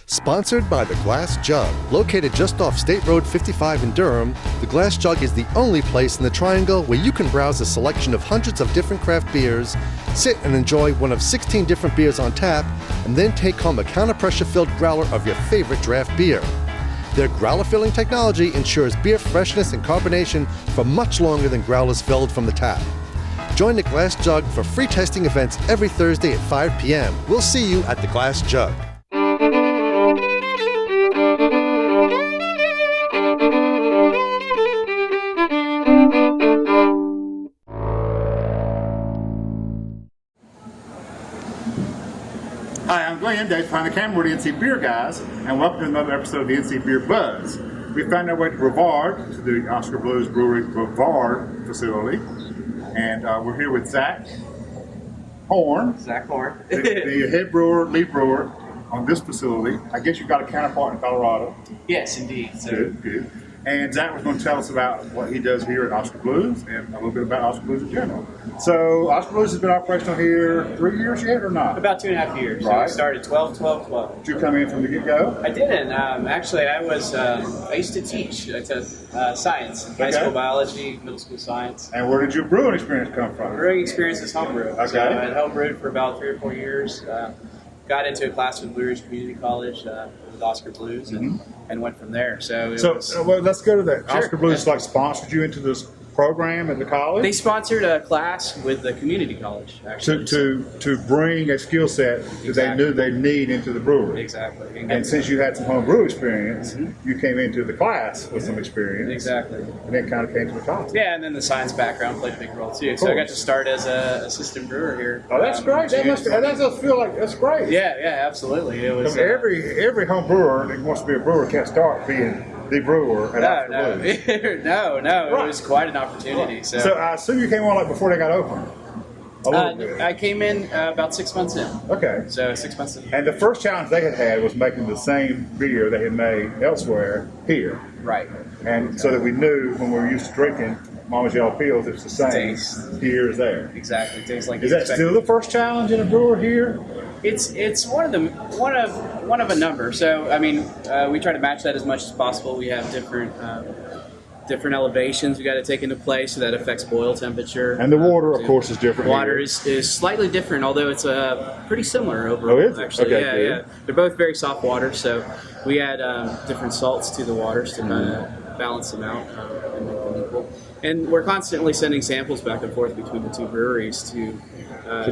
Sponsored by the Glass Jug. Located just off State Road 55 in Durham, the Glass Jug is the only place in the Triangle where you can browse a selection of hundreds of different craft beers, sit and enjoy one of 16 different beers on tap, and then take home a counter-pressure-filled growler of your favorite draft beer. Their growler filling technology ensures beer freshness and carbonation for much longer than growlers filled from the tap. Join the Glass Jug for free tasting events every Thursday at 5 p.m. We'll see you at the Glass Jug. Hi, I'm Glenn, Dave behind the camera with the NC Beer guys, and welcome to another episode of the NC Beer Buzz. We found our way to Brevard, to the Oskar Blues Brewery Brevard facility, and we're here with Zach Horn, the head brewer, lead brewer on this facility. I guess you've got a counterpart in Colorado. Yes, indeed. So. Good. And Zach was going to tell us about what he does here at Oskar Blues and a little bit about Oskar Blues in general. So Oskar Blues has been operational here 3 years yet or not? About 2.5 years. Right. So we started 12. Did you come in from the get-go? I didn't. Actually, I used to teach. I taught science, high school biology, middle school science. And where did your brewing experience come from? Brewing experience is homebrew. Okay. So I had homebrewed for about 3 or 4 years. Got into a class with Blue Ridge Community College with Oskar Blues and went from there. So well, let's go to that. Sure. Oskar Blues sponsored you into this program at the college? They sponsored a class with the community college, actually. To bring a skill set that they knew they need into the brewery. Exactly. And since you had some home brew experience, you came into the class with some experience. Exactly. And then kind of came to the college. Yeah, and then the science background played a big role too. So I got to start as an assistant brewer here. Oh, that's great. That does feel like that's great. Yeah, absolutely. It was every home brewer that wants to be a brewer can't start being the brewer at Oskar Blues. No. Right. It was quite an opportunity. So I assume you came on like before they got open. I came in about 6 months in. Okay. So 6 months in. And the first challenge they had was making the same beer they had made elsewhere here. Right. And so that we knew when we were used to drinking Mama's Yellow Pills, it's the same here as there. Exactly. It tastes like. Is that still the first challenge in a brewer here? It's one of a number. So I mean, we try to match that as much as possible. We have different elevations we got to take into play, so that affects boil temperature. And the water, of course, is different. Water is slightly different, although it's pretty similar overall. Oh, is it? Actually, Okay, yeah. They're both very soft water, so we add different salts to the waters to kind of balance them out and make them equal. And we're constantly sending samples back and forth between the two breweries to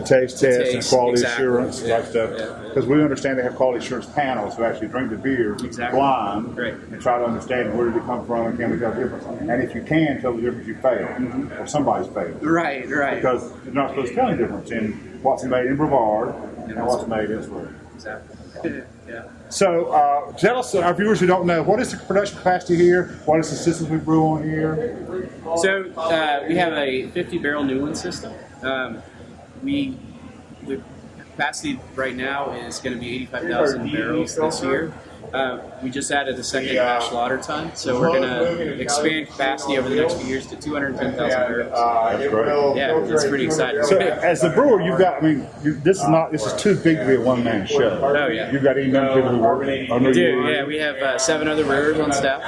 taste test and quality assurance type stuff. Because we understand they have quality assurance panels who actually drink the beer blind and try to understand where did it come from and can we tell the difference. And if you can tell the difference, you failed or somebody's failed. Right. Because you're not supposed to tell the difference in what's made in Brevard and what's made elsewhere. Exactly. Yeah. So tell us, our viewers who don't know, what is the production capacity here? What is the systems we brew on here? So we have a 50-barrel Newland system. The capacity right now is going to be 85,000 barrels this year. We just added a second mash lauter ton, so we're going to expand capacity over the next few years to 210,000 barrels. Yeah, it's pretty exciting. So, as the brewer, you've got. I mean, this is too big to be a one-man show. Oh yeah. You've got even people who work. Yeah, we have 7 other brewers on staff.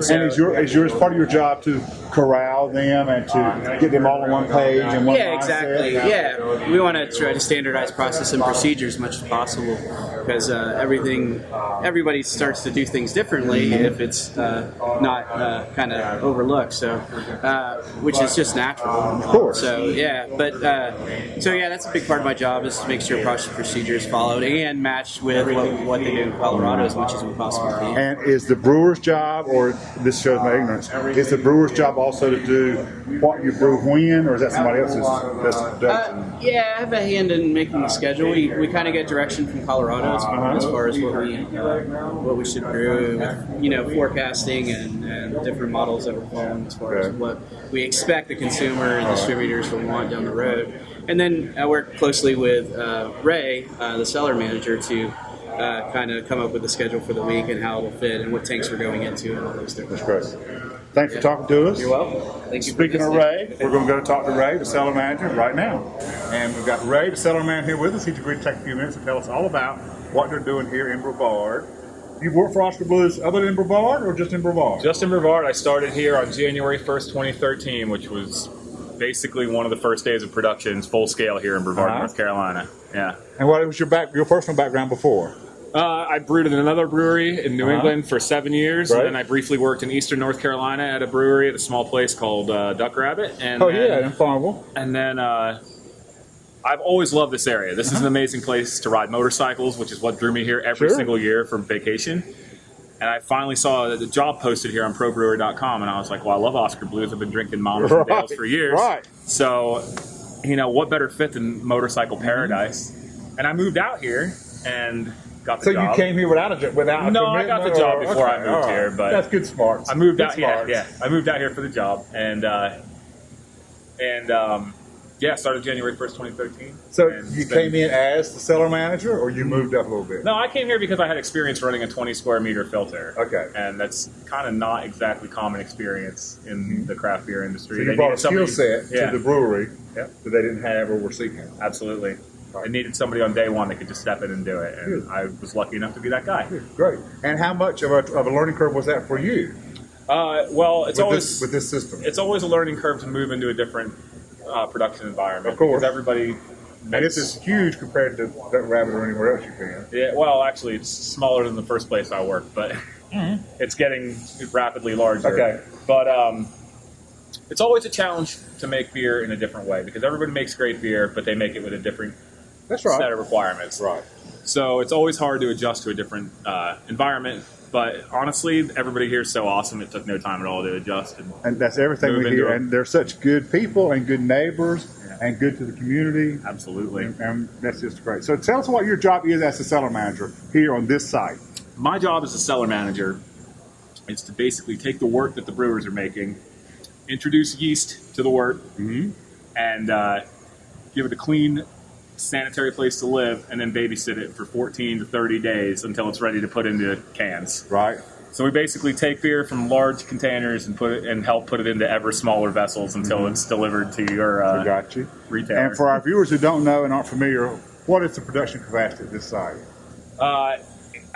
And is yours part of your job to corral them and to get them all on one page and one mindset? Yeah, exactly. Yeah, we want to try to standardize process and procedure as much as possible, because everybody starts to do things differently if it's not kind of overlooked. So, which is just natural. Of course. So yeah, that's a big part of my job, is to make sure process and procedure is followed and matched with what they do in Colorado as much as we possibly can. And is the brewer's job, or this shows my ignorance, is the brewer's job also to do what you brew when, or is that somebody else's? Yeah, I have a hand in making the schedule. We kind of get direction from Colorado as far as what we should brew, with, forecasting and different models that we're following as far as what we expect the consumer and distributors will want down the road. And then I work closely with Ray, the cellar manager, to kind of come up with a schedule for the week and how it'll fit and what tanks we're going into and all those different things. That's great. Thanks for talking to us. You're welcome. Thank you. Speaking of Ray, we're going to go talk to Ray, the cellar manager, right now. And we've got Ray, the cellar man, here with us. He's agreed to take a few minutes to tell us all about what they're doing here in Brevard. You've worked for Oskar Blues other than Brevard or just in Brevard? Just in Brevard. I started here on January 1st, 2013, which was basically one of the first days of production, full scale here in Brevard, North Carolina. Yeah. And what was your personal background before? I brewed at another brewery in New England for 7 years, and then I briefly worked in Eastern North Carolina at a brewery at a small place called Duck Rabbit. And in Farmville. And then I've always loved this area. This is an amazing place to ride motorcycles, which is what drew me here every single year from vacation. And I finally saw the job posted here on ProBrewer.com, and I was like, well, I love Oskar Blues. I've been drinking Mamas and Dales for years. Right. So, you know, what better fit than motorcycle paradise? And I moved out here and got the job. So you came here without a No, I got the job before I moved here. But that's good smarts. I moved out. Yeah. I moved out here for the job, and started January 1st, 2013. So you came in as the cellar manager, or you moved up a little bit? No, I came here because I had experience running a 20 square meter filter. Okay. And that's kind of not exactly common experience in the craft beer industry. So you brought a skill set to the brewery that they didn't have or were seeking. Absolutely. I needed somebody on day one that could just step in and do it, and I was lucky enough to be that guy. Great. And how much of a learning curve was that for you? Well, it's with this system. It's always a learning curve to move into a different production environment. Of course. Because everybody And this is huge compared to Duck Rabbit or anywhere else you've been. Yeah, well, actually, it's smaller than the first place I worked, but it's getting rapidly larger. Okay. But it's always a challenge to make beer in a different way, because everybody makes great beer, but they make it with a different set of requirements. Right. So it's always hard to adjust to a different environment. But honestly, everybody here is so awesome, it took no time at all to adjust. And that's everything we hear. And they're such good people and good neighbors and good to the community. Absolutely. And that's just great. So tell us what your job is as a cellar manager here on this site. My job as a cellar manager is to basically take the wort that the brewers are making, introduce yeast to the wort, and give it a clean, sanitary place to live, and then babysit it for 14 to 30 days until it's ready to put into cans. Right. So we basically take beer from large containers and help put it into ever smaller vessels until it's delivered to your retailer. And for our viewers who don't know and aren't familiar, what is the production capacity at this site? I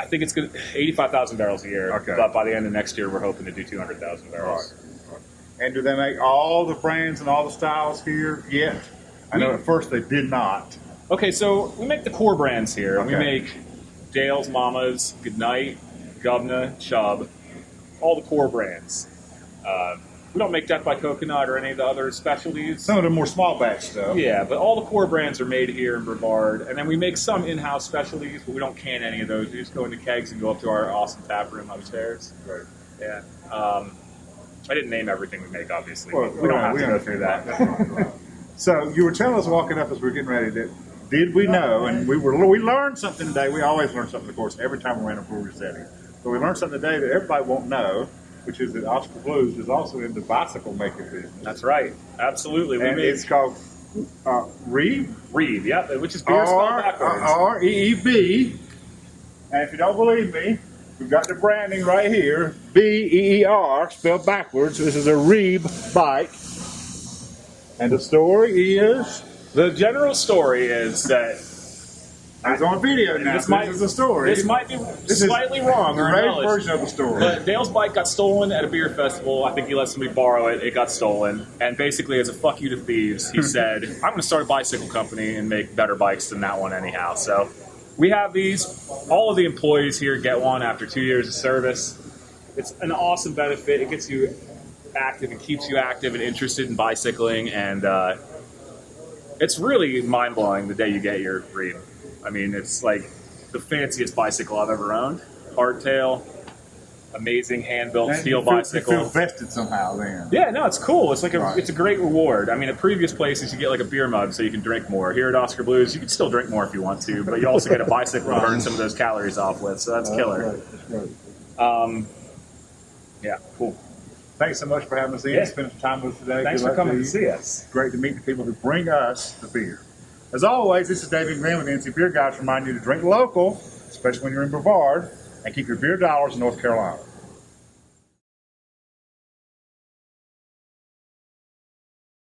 think it's good, 85,000 barrels a year. Okay. But by the end of next year, we're hoping to do 200,000 barrels. Right. And do they make all the brands and all the styles here yet? I know at first they did not. Okay, so we make the core brands here. Okay. We make Dale's, Mama's, Goodnight, Govna, Chubb, all the core brands. We don't make Death by Coconut or any of the other specialties. Some of the more small batch stuff. Yeah, but all the core brands are made here in Brevard. And then we make some in-house specialties, but we don't can any of those. We just go into kegs and go up to our awesome tap room upstairs. Right. Yeah. I didn't name everything we make, obviously. Well, we don't have to go through that. Right. So you were telling us walking up as we were getting ready that did we know, and we learned something today. We always learn something, of course, every time we're in a brewery setting. But we learned something today that everybody won't know, which is that Oskar Blues is also in the bicycle making business. That's right. Absolutely. And it's called Reeb? Reeb, yeah, which is beer spelled backwards. R-E-E-B. And if you don't believe me, we've got the branding right here. B-E-E-R, spelled backwards. This is a Reeb bike. And the story is? The general story is that it's on video now. This is the story. This might be slightly wrong or embellished. Version of the story. But Dale's bike got stolen at a beer festival. I think he let somebody borrow it. It got stolen. And basically, as a fuck you to thieves, he said, I'm going to start a bicycle company and make better bikes than that one anyhow. So we have these. All of the employees here get one after 2 years of service. It's an awesome benefit. It gets you active and keeps you active and interested in bicycling. And it's really mind-blowing the day you get your Reeb. I mean, it's like the fanciest bicycle I've ever owned. Hardtail, amazing hand-built steel bicycle. You feel vested somehow then. Yeah, no, it's cool. It's like it's a great reward. I mean, at previous places you get like a beer mug so you can drink more. Here at Oskar Blues, you can still drink more if you want to, but you also get a bicycle to burn some of those calories off with. So that's killer. That's right. Yeah, cool. Thanks so much for having us in. Spending some time with us today. Thanks for coming to see us. Great to meet the people who bring us the beer. As always, this is David Glenn with NC Beer Guys, reminding you to drink local, especially when you're in Brevard, and keep your beer dollars in North Carolina.